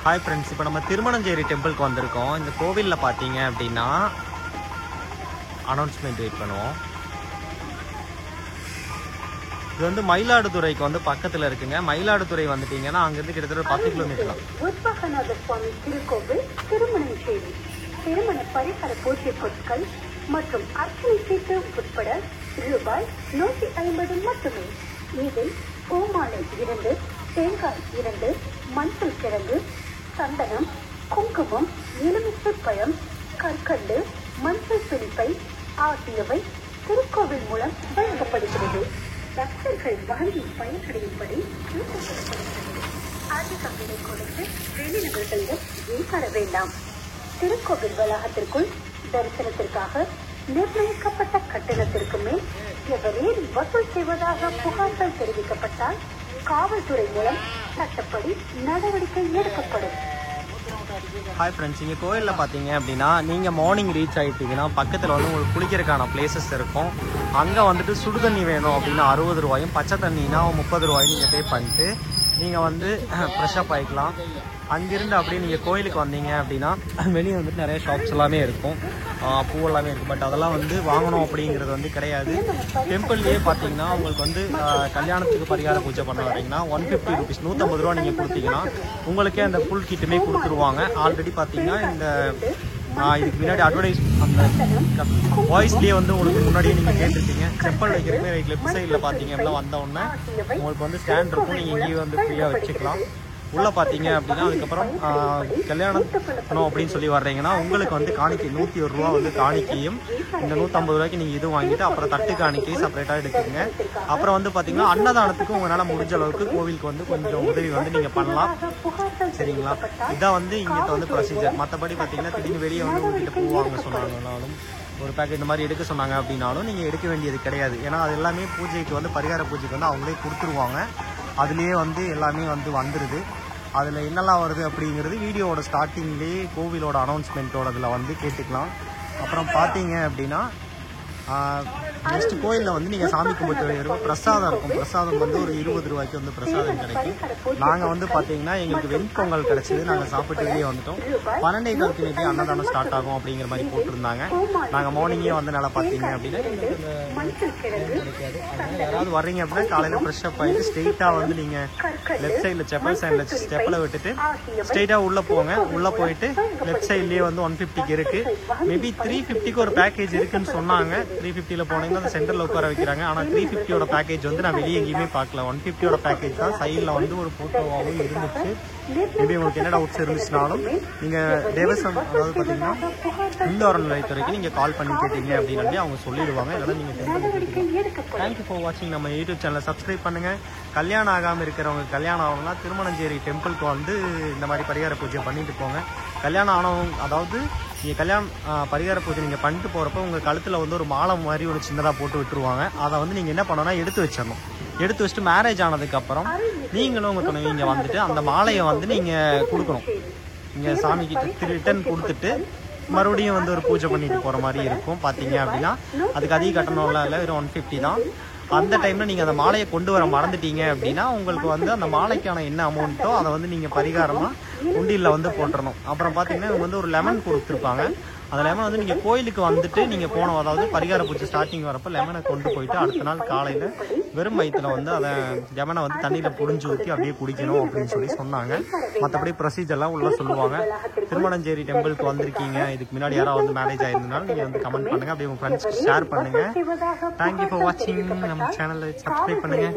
Hi friends, இப்போ நம்ம திருமணஞ்சேரி டெம்பிளுக்கு வந்திருக்கோம். இந்த கோவிலில் பார்த்தீங்க அப்படின்னா அனௌன்ஸ்மெண்ட் வெயிட் பண்ணுவோம். இது வந்து மயிலாடுதுறைக்கு வந்து பக்கத்தில் இருக்குங்க. மயிலாடுதுறை வந்துட்டீங்கன்னா அங்கேருந்து கிட்டத்தட்ட 10 கிலோமீட்டர் தான். உத்பகநாத சுவாமி திருக்கோவில் திருமணஞ்சேரி. திருமண பரிசர பூஜை பொருட்கள் மற்றும் அர்ச்சனை சீட்டு உட்பட ரூபாய் 150 மட்டுமே. இதில் பூமாலை 2, தேங்காய் 2, மஞ்சள் கிழங்கு, சந்தனம், குங்குமம், எலுமிச்சை பழம், கற்கண்டு, மஞ்சள் பிடிப்பை ஆகியவை திருக்கோவில் மூலம் வழங்கப்படுகிறது. பக்தர்கள் வாங்கி பயனடையும்படி கேட்டுக்கொள்ளப்படுகிறது. அதிக விலை கொடுத்து வெளிநகர்களிடம் ஏற்பட வேண்டாம். திருக்கோவில் வளாகத்திற்குள் தரிசனத்திற்காக நிர்ணயிக்கப்பட்ட கட்டணத்திற்கு மேல் எவரேனும் வசூல் செய்வதாக புகார்கள் தெரிவிக்கப்பட்டால் காவல்துறை மூலம் சட்டப்படி நடவடிக்கை எடுக்கப்படும். ஹாய் ஃப்ரெண்ட்ஸ், இங்கே கோயிலில் பார்த்தீங்க அப்படின்னா நீங்கள் மார்னிங் ரீச் ஆகிட்டீங்கன்னா பக்கத்தில் வந்து உங்களுக்கு குளிக்கிறதுக்கான பிளேசஸ் இருக்கும். அங்கே வந்துட்டு சுடு தண்ணி வேணும் அப்படின்னா 60 ரூபாயும், பச்சை தண்ணினா 30 ரூபாயும் நீங்கள் பே பண்ணிட்டு நீங்கள் வந்து ஃப்ரெஷ்ஷப் ஆகிக்கலாம். அங்கிருந்து அப்படியே நீங்கள் கோயிலுக்கு வந்தீங்க அப்படின்னா வெளியே வந்துட்டு நிறைய ஷாப்ஸ் எல்லாமே இருக்கும், பூ எல்லாமே இருக்கும். பட் அதெல்லாம் வந்து வாங்கணும் அப்படிங்கிறது வந்து கிடையாது. டெம்பிள்லேயே பார்த்தீங்கன்னா உங்களுக்கு வந்து கல்யாணத்துக்கு பரிகார பூஜை பண்ண வரீங்கன்னா 150 ருபீஸ், 150 ரூபா நீங்கள் கொடுத்தீங்கன்னா உங்களுக்கே அந்த ஃபுல் கிட்டுமே கொடுத்துருவாங்க. ஆல்ரெடி பார்த்தீங்கன்னா இந்த இதுக்கு முன்னாடி அட்வர்டைஸ் அந்த வாய்ஸ்லேயே வந்து உங்களுக்கு முன்னாடியே நீங்கள் கேட்டிருக்கீங்க. செப்பல் வைக்கிறதுமே லெஃப்ட் சைடில் பார்த்தீங்க அப்படின்னா வந்தோடனே உங்களுக்கு வந்து ஸ்டாண்ட் இருக்கும், நீங்கள் இங்கேயே வந்து ஃப்ரீயாக வச்சுக்கலாம். உள்ளே பார்த்தீங்க அப்படின்னா அதுக்கப்புறம் கல்யாணம் பண்ணணும் அப்படின்னு சொல்லி வர்றீங்கன்னா உங்களுக்கு வந்து காணிக்கை 101 ரூபா வந்து காணிக்கையும், இந்த 150 ரூபாய்க்கு நீங்கள் இது வாங்கிட்டு அப்புறம் தட்டு காணிக்கை செப்பரேட்டாக எடுத்துக்கோங்க. அப்புறம் வந்து பார்த்தீங்கன்னா அன்னதானத்துக்கு உங்களால் முடிஞ்ச அளவுக்கு கோவிலுக்கு வந்து கொஞ்சம் உதவி வந்து நீங்கள் பண்ணலாம். சரிங்களா? இதான் வந்து இங்கே வந்து ப்ரொசீஜர். மற்றபடி பார்த்தீங்கன்னா திடீர்னு வெளியே வந்து உங்ககிட்ட பூ வாங்க சொன்னாங்கனாலும் ஒரு பேக்கெட் இந்த மாதிரி எடுக்க சொன்னாங்க அப்படின்னாலும் நீங்கள் எடுக்க வேண்டியது கிடையாது. ஏன்னா அது எல்லாமே பூஜைக்கு வந்து பரிகார பூஜைக்கு வந்து அவங்களே கொடுத்துருவாங்க. அதுலேயே வந்து எல்லாமே வந்து வந்துடுது. அதில் என்னெல்லாம் வருது அப்படிங்கிறது வீடியோவோட ஸ்டார்டிங்லேயே கோவிலோட அனௌன்ஸ்மெண்ட்டோட இதில் வந்து கேட்டுக்கலாம். அப்புறம் பார்த்தீங்க அப்படின்னா நெக்ஸ்ட் கோயிலில் வந்து நீங்கள் சாமி கும்பிட்டு வருவோம். பிரசாதம் இருக்கும். பிரசாதம் வந்து ஒரு 20 ரூபாய்க்கு வந்து பிரசாதம் கிடைக்கும். நாங்கள் வந்து பார்த்தீங்கன்னா எங்களுக்கு வெண்பொங்கல் கிடச்சிது, நாங்கள் சாப்பிட்டு வெளியே வந்துட்டோம். 12:15 அன்னதானம் ஸ்டார்ட் ஆகும் அப்படிங்கிற மாதிரி போட்டிருந்தாங்க. நாங்கள் மார்னிங்கே வந்து நல்லா பார்த்தீங்க அப்படின்னா கிடைக்காது. அதனால் யாராவது வர்றீங்க அப்படின்னா காலையில் ஃப்ரெஷ்ஷப் ஆகிட்டு ஸ்ட்ரெயிட்டாக வந்து நீங்கள் லெஃப்ட் சைடில் செப்பல் சைடில் ஸ்டெப்பில் விட்டுட்டு ஸ்ட்ரெயிட்டாக உள்ளே போங்க. உள்ளே போயிட்டு லெஃப்ட் சைட்லேயே வந்து 150க்கு இருக்குது. மேபி 350க்கு ஒரு பேக்கேஜ் இருக்குன்னு சொன்னாங்க. 350ல போனீங்கன்னா அந்த சென்டரில் உட்கார வைக்கிறாங்க. ஆனால் 350யோட பேக்கேஜ் வந்து நான் வெளியே எங்கேயுமே பார்க்கல. 150யோட பேக்கேஜ் தான். சைடில் வந்து ஒரு ஃபோட்டோவாகவும் இருந்துச்சு. மேபி உங்களுக்கு என்ன டவுட்ஸ் இருந்துச்சுனாலும் நீங்கள் தேவசம், அதாவது பார்த்தீங்கன்னா இந்து அறநிலையத்துறைக்கு நீங்கள் கால் பண்ணி கேட்டீங்க அப்படின்னு அவங்க சொல்லிடுவாங்க. இதெல்லாம் நீங்கள் தேங்க்யூ ஃபார் வாட்சிங். நம்ம யூடியூப் சேனலை சப்ஸ்கிரைப் பண்ணுங்கள். கல்யாணம் ஆகாமல் இருக்கிறவங்க கல்யாணம் ஆகணும்னா திருமணஞ்சேரி டெம்பிளுக்கு வந்து இந்த மாதிரி பரிகார பூஜை பண்ணிட்டு போங்க. கல்யாணம் ஆனவங்க, அதாவது நீங்கள் கல்யாணம் பரிகார பூஜை நீங்கள் பண்ணிட்டு போகிறப்ப உங்கள் கழுத்தில் வந்து ஒரு மாலை மாதிரி ஒரு சின்னதாக போட்டு விட்டுருவாங்க. அதை வந்து நீங்கள் என்ன பண்ணணும்னா எடுத்து வச்சிடணும். எடுத்து வச்சுட்டு மேரேஜ் ஆனதுக்கப்புறம் நீங்களும் உங்கள் துணைவிங்க வந்துட்டு அந்த மாலையை வந்து நீங்கள் கொடுக்கணும். நீங்கள் சாமிக்கு ரிட்டர்ன் கொடுத்துட்டு மறுபடியும் வந்து ஒரு பூஜை பண்ணிட்டு போகிற மாதிரி இருக்கும். பார்த்தீங்க அப்படின்னா அதுக்கு அதிக கட்டணம்லாம் இல்லை, வெறும் 150 தான். அந்த டைமில் நீங்கள் அந்த மாலையை கொண்டு வர மறந்துட்டீங்க அப்படின்னா உங்களுக்கு வந்து அந்த மாலைக்கான என்ன அமௌண்ட்டோ அதை வந்து நீங்கள் பரிகாரமாக உண்டியில் வந்து போட்டுறணும். அப்புறம் பார்த்தீங்கன்னா இவங்க வந்து ஒரு லெமன் கொடுத்துருப்பாங்க. அந்த லெமன் வந்து நீங்கள் கோயிலுக்கு வந்துட்டு நீங்கள் போனோம், அதாவது பரிகார பூஜை ஸ்டார்டிங் வரப்போ லெமனை கொண்டு போயிட்டு அடுத்த நாள் காலையில் வெறும் வயிற்றுல வந்து அதை லெமனை வந்து தண்ணியில் புழிஞ்சு ஊற்றி அப்படியே குடிக்கணும் அப்படின்னு சொல்லி சொன்னாங்க. மற்றபடி ப்ரொசீஜர்லாம் உள்ள சொல்லுவாங்க. திருமணஞ்சேரி டெம்பிளுக்கு வந்திருக்கீங்க, இதுக்கு முன்னாடி யாராவது வந்து மேரேஜ் ஆயிருந்தனாலும் நீங்கள் வந்து கமெண்ட் பண்ணுங்கள், அப்படியே உங்கள் ஃப்ரெண்ட்ஸ்க்கு ஷேர் பண்ணுங்கள். தேங்க்யூ ஃபார் வாட்சிங். நம்ம சேனலை சப்ஸ்கிரைப் பண்ணுங்கள்.